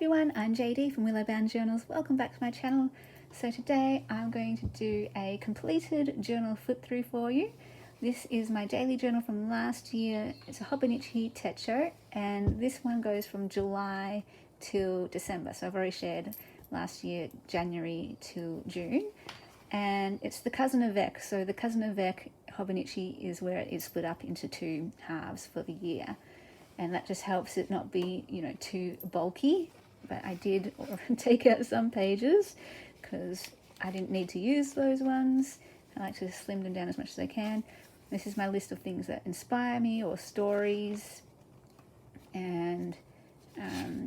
everyone, I'm JD from Willow Bound Journals. Welcome back to my channel. So today I'm going to do a completed journal flip through for you. This is my daily journal from last year. It's a Hobonichi Techo, and this one goes from July till December. So I've already shared last year, January till June. And it's the cousin avec. So the cousin avec Hobonichi is where it is split up into two halves for the year. And that just helps it not be, too bulky. But I did take out some pages because I didn't need to use those ones. I like to slim them down as much as I can. This is my list of things that inspire me, or stories and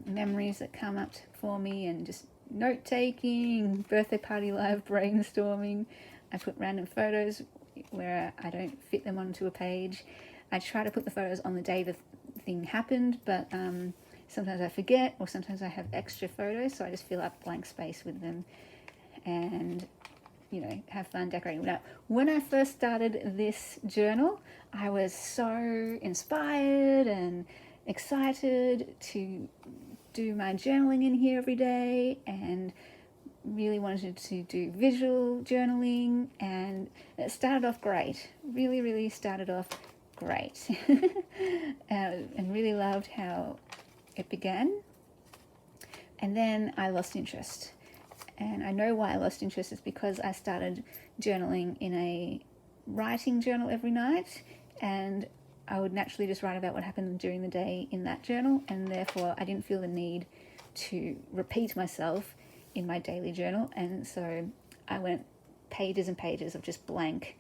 memories that come up for me, and just note-taking, birthday party live brainstorming. I put random photos where I don't fit them onto a page. I try to put the photos on the day the thing happened, but sometimes I forget, or sometimes I have extra photos, so I just fill up blank space with them and have fun decorating. Now, when I first started this journal, I was so inspired and excited to do my journaling in here every day, and really wanted to do visual journaling, and it started off great. Really started off great. And really loved how it began. And then I lost interest. And I know why I lost interest is because I started journaling in a writing journal every night, and I would naturally just write about what happened during the day in that journal, and therefore I didn't feel the need to repeat myself in my daily journal. And so I went pages and pages of just blank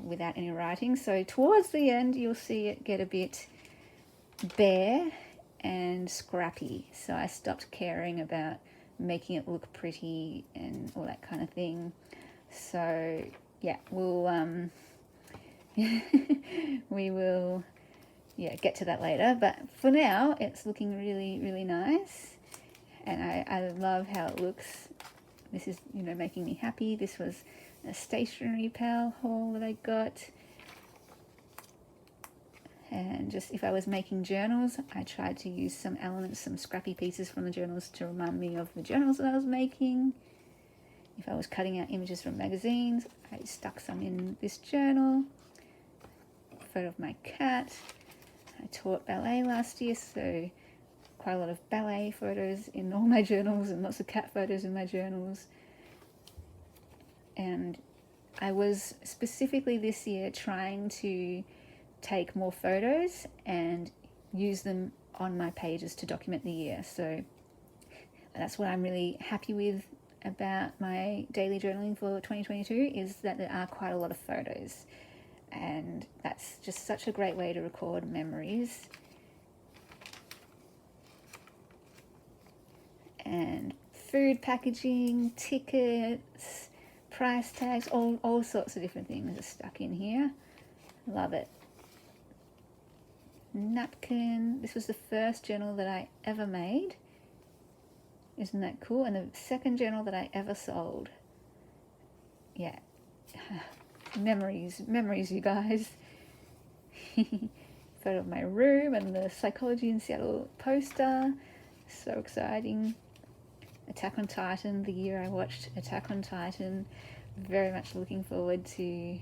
without any writing. So towards the end you'll see it get a bit bare and scrappy, so I stopped caring about making it look pretty and all that kind of thing. So yeah, we'll we will get to that later, but for now it's looking really nice, and I love how it looks. This is making me happy. This was a stationery pal haul that I got, and just if I was making journals, I tried to use some elements, some scrappy pieces from the journals to remind me of the journals that I was making. If I was cutting out images from magazines, I stuck some in this journal. A photo of my cat. I taught ballet last year, so quite a lot of ballet photos in all my journals, and lots of cat photos in my journals. And I was specifically this year trying to take more photos and use them on my pages to document the year. So that's what I'm really happy with about my daily journaling for 2022, is that there are quite a lot of photos, and that's just such a great way to record memories. And food packaging, tickets, price tags, all sorts of different things are stuck in here. Love it. Napkin. This was the first journal that I ever made. Isn't that cool? And the second journal that I ever sold. Yeah. Memories, you guys. Photo of my room and the Psychology in Seattle poster. So exciting. Attack on Titan, the year I watched Attack on Titan. Very much looking forward to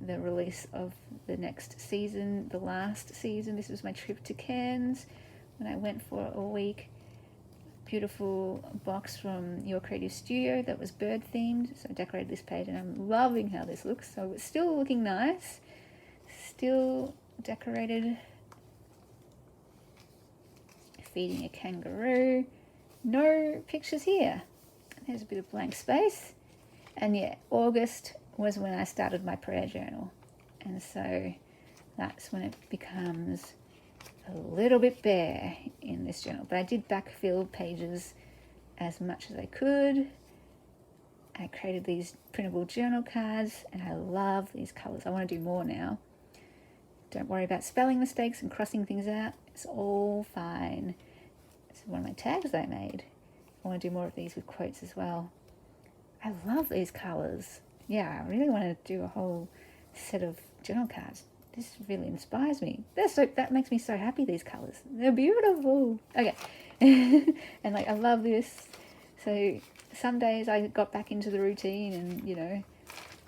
the release of the next season, the last season. This was my trip to Cairns when I went for a week. Beautiful box from Your Creative Studio that was bird themed, so I decorated this page, and I'm loving how this looks. So it's still looking nice, still decorated. Feeding a kangaroo. No pictures here. There's a bit of blank space. And yeah, August was when I started my prayer journal, and so that's when it becomes a little bit bare in this journal. But I did backfill pages as much as I could. I created these printable journal cards, and I love these colors. I want to do more now. Don't worry about spelling mistakes and crossing things out. It's all fine. This is one of my tags I made. I want to do more of these with quotes as well. I love these colors. Yeah, I really want to do a whole set of journal cards. This really inspires me. That makes me so happy, these colors. They're beautiful. Okay, and like I love this. So some days I got back into the routine and, you know,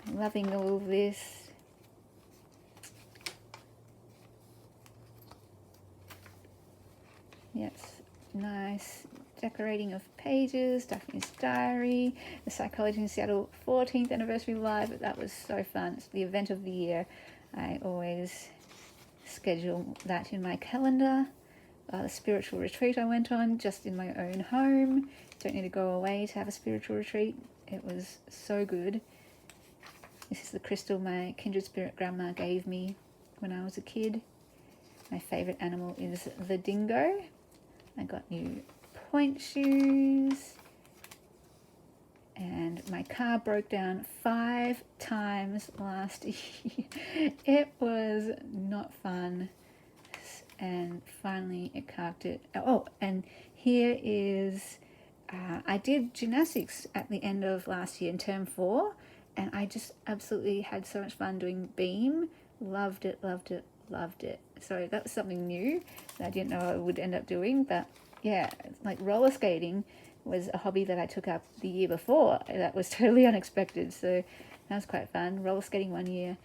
I'm loving all of this. Yes, nice decorating of pages, Daphne's diary, the Psychology in Seattle 14th anniversary live. That was so fun. It's the event of the year. I always schedule that in my calendar. The spiritual retreat I went on just in my own home. Don't need to go away to have a spiritual retreat. It was so good. This is the crystal my kindred spirit grandma gave me when I was a kid. My favourite animal is the dingo. I got new point shoes. And my car broke down 5 times last year. It was not fun. And finally it carked it. Oh, and here is, I did gymnastics at the end of last year in term 4. And I just absolutely had so much fun doing beam. Loved it, loved it, loved it. So that was something new that I didn't know I would end up doing. But yeah, like roller skating was a hobby that I took up the year before. That was totally unexpected. So that was quite fun. Roller skating 1 year,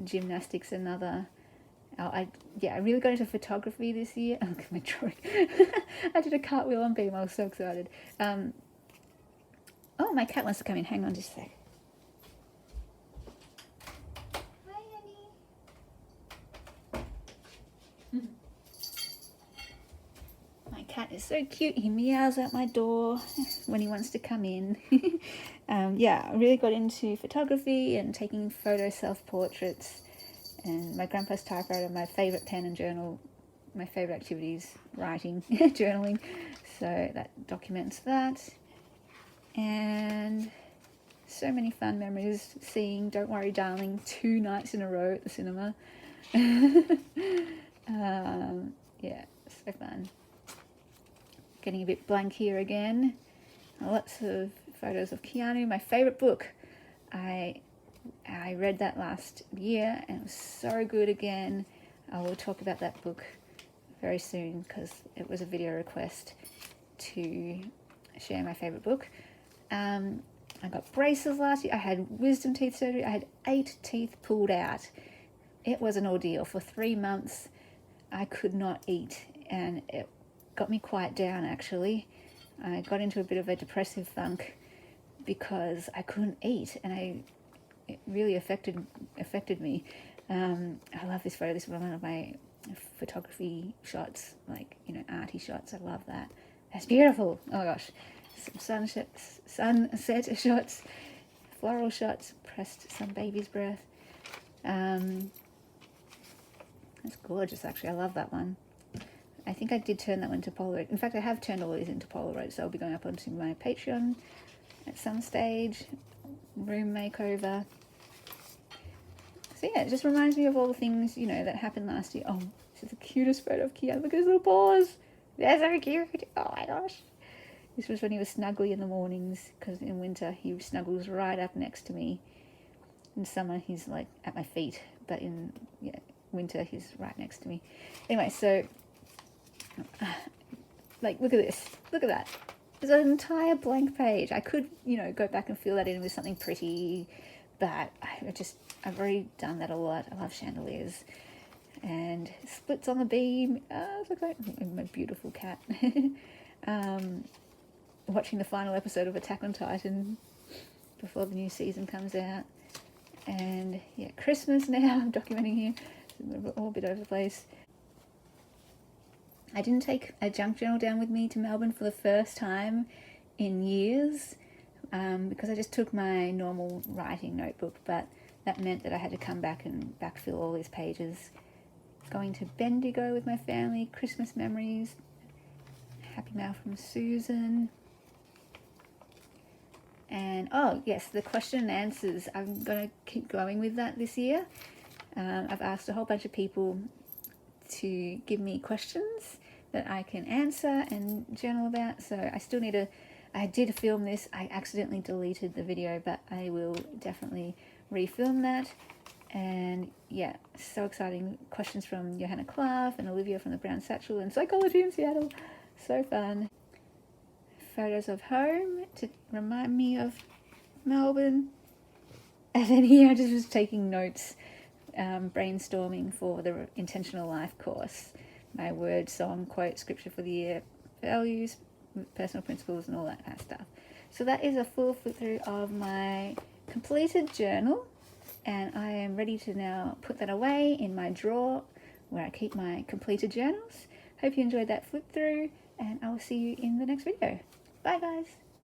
gymnastics another. I really got into photography this year. Oh, look at my drawing. I did a cartwheel on beam. I was so excited. Oh, my cat wants to come in. Hang on just a sec. Hi, honey. My cat is so cute. He meows at my door when he wants to come in. Yeah, I really got into photography and taking photo self-portraits. And my grandpa's typewriter, my favourite pen and journal, my favourite activities, writing, journaling. So that documents that. And so many fun memories seeing Don't Worry Darling 2 nights in a row at the cinema. Yeah, so fun. Getting a bit blank here again. Lots of photos of Keanu. My favourite book. I read that last year and it was so good again. I will talk about that book very soon because it was a video request to share my favourite book. I got braces last year. I had wisdom teeth surgery. I had 8 teeth pulled out. It was an ordeal. For 3 months I could not eat and it got me quite down actually. I got into a bit of a depressive funk because I couldn't eat and it really affected me. I love this photo. This is one of my photography shots, like, you know, arty shots. I love that. That's beautiful. Oh my gosh. Some sunset shots, floral shots, pressed some baby's breath. That's gorgeous actually. I love that one. I think I did turn that one to Polaroid. In fact, I have turned all these into Polaroid, so I'll be going up onto my Patreon at some stage. Room makeover. So yeah, it just reminds me of all the things, you know, that happened last year. Oh, this is the cutest photo of Keanu. Look at his little paws. They're so cute. Oh my gosh. This was when he was snuggly in the mornings, because in winter he snuggles right up next to me. In summer he's like at my feet, but in winter he's right next to me. Anyway, so like look at this. Look at that. There's an entire blank page. I could, you know, go back and fill that in with something pretty, but I've already done that a lot. I love chandeliers and splits on the beam. Look like my beautiful cat. Watching the final episode of Attack on Titan before the new season comes out. And yeah, Christmas now. I'm documenting here. All a bit over the place. I didn't take a junk journal down with me to Melbourne for the first time in years because I just took my normal writing notebook, but that meant that I had to come back and backfill all these pages. Going to Bendigo with my family, Christmas memories, happy mail from Susan. And oh yes, the question and answers. I'm going to keep going with that this year. I've asked a whole bunch of people to give me questions that I can answer and journal about. So I still need I did film this. I accidentally deleted the video, but I will definitely refilm that. And yeah, so exciting. Questions from Johanna Klaff and Olivia from the Brown Satchel and Psychology in Seattle. So fun. Photos of home to remind me of Melbourne. And then here I just was taking notes, brainstorming for the Intentional Life course. My word, song, quote, scripture for the year, values, personal principles, and all that kind of stuff. So that is a full flip through of my completed journal, and I am ready to now put that away in my drawer where I keep my completed journals. Hope you enjoyed that flip through, and I will see you in the next video. Bye guys!